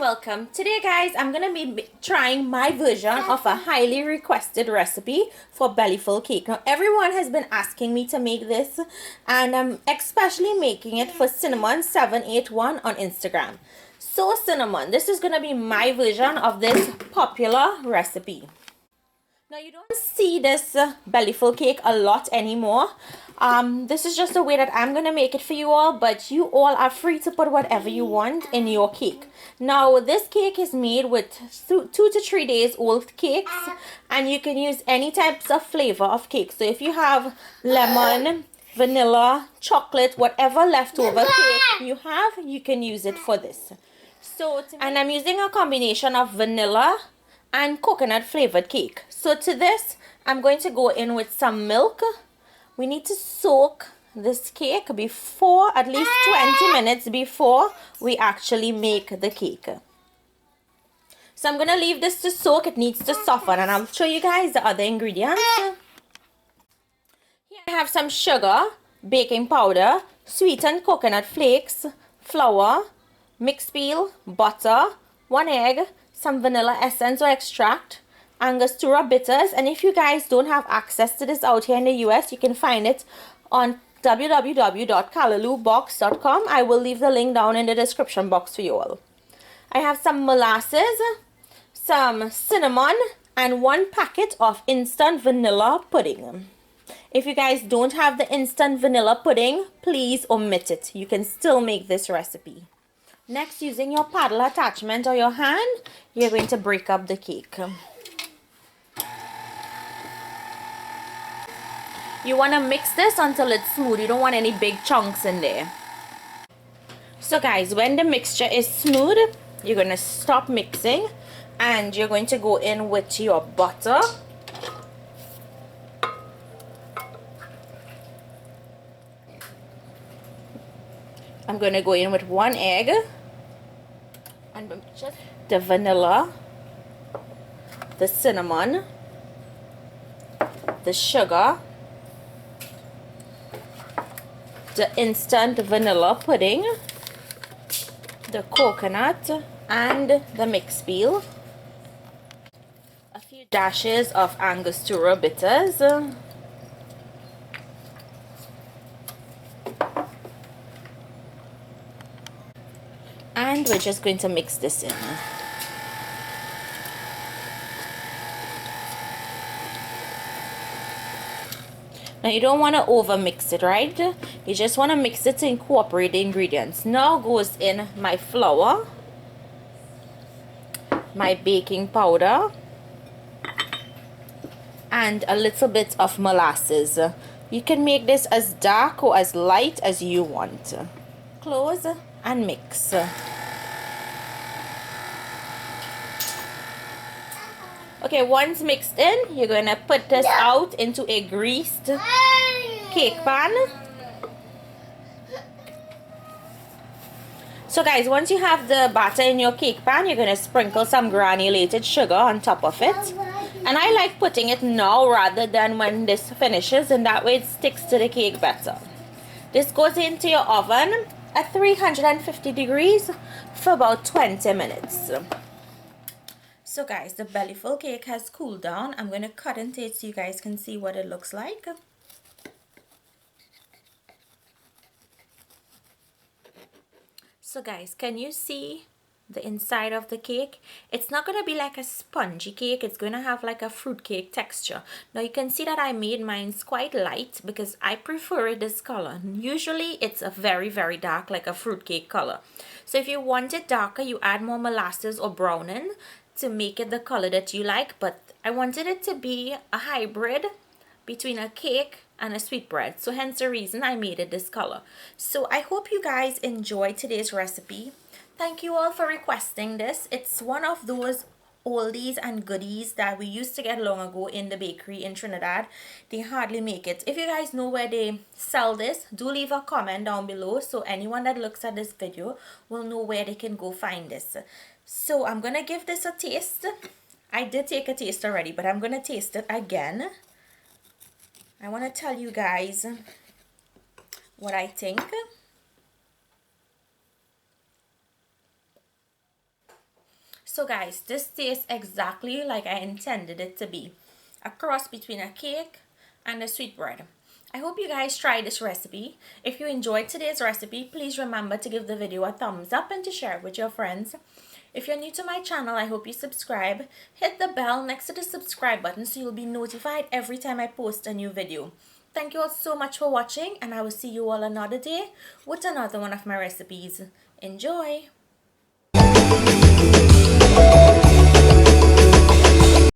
welcome. Today guys, I'm gonna be trying my version of a highly requested recipe for bellyful cake. Now everyone has been asking me to make this, and I'm especially making it for Cinnamon 781 on Instagram. So Cinnamon, this is gonna be my version of this popular recipe. Now you don't see this bellyful cake a lot anymore. This is just the way that I'm gonna make it for you all, but you all are free to put whatever you want in your cake. Now this cake is made with 2 to 3 days old cakes, and you can use any types of flavor of cake. So if you have lemon, vanilla, chocolate, whatever leftover cake you have, you can use it for this. And I'm using a combination of vanilla and coconut flavored cake. So to this, I'm going to go in with some milk. We need to soak this cake before, at least 20 minutes before we actually make the cake. So I'm going to leave this to soak. It needs to soften, and I'll show you guys the other ingredients. Here I have some sugar, baking powder, sweetened coconut flakes, flour, mixed peel, butter, 1 egg, some vanilla essence or extract, Angostura bitters, and if you guys don't have access to this out here in the US, you can find it on www.callaloobox.com. I will leave the link down in the description box for you all. I have some molasses, some cinnamon, and 1 packet of instant vanilla pudding. If you guys don't have the instant vanilla pudding, please omit it. You can still make this recipe. Next, using your paddle attachment or your hand, you're going to break up the cake. You want to mix this until it's smooth. You don't want any big chunks in there. So guys, when the mixture is smooth, you're going to stop mixing and you're going to go in with your butter. I'm going to go in with 1 egg. And just the vanilla, the cinnamon, the sugar, the instant vanilla pudding, the coconut, and the mixed peel, a few dashes of Angostura bitters, and we're just going to mix this in. Now you don't want to over mix it, right? You just want to mix it to incorporate the ingredients. Now goes in my flour, my baking powder, and a little bit of molasses. You can make this as dark or as light as you want. Close and mix. Okay, once mixed in, you're going to put this out into a greased cake pan. So guys, once you have the batter in your cake pan, you're going to sprinkle some granulated sugar on top of it. And I like putting it now rather than when this finishes, and that way it sticks to the cake better. This goes into your oven at 350 degrees for about 20 minutes. So guys, the bellyful cake has cooled down. I'm going to cut into it so you guys can see what it looks like. So guys, can you see the inside of the cake? It's not going to be like a spongy cake. It's going to have like a fruit cake texture. Now you can see that I made mine quite light because I prefer it this color. Usually it's a very dark, like a fruit cake color. So if you want it darker, you add more molasses or browning to make it the color that you like, but I wanted it to be a hybrid between a cake and a sweetbread, so hence the reason I made it this color. So I hope you guys enjoy today's recipe. Thank you all for requesting this. It's one of those oldies and goodies that we used to get long ago in the bakery in Trinidad. They hardly make it. If you guys know where they sell this, do leave a comment down below so anyone that looks at this video will know where they can go find this. So I'm gonna give this a taste. I did take a taste already, but I'm gonna taste it again. I want to tell you guys what I think. So guys, this tastes exactly like I intended it to be. A cross between a cake and a sweetbread. I hope you guys try this recipe. If you enjoyed today's recipe, please remember to give the video a thumbs up and to share it with your friends. If you're new to my channel, I hope you subscribe. Hit the bell next to the subscribe button so you'll be notified every time I post a new video. Thank you all so much for watching, and I will see you all another day with another one of my recipes. Enjoy!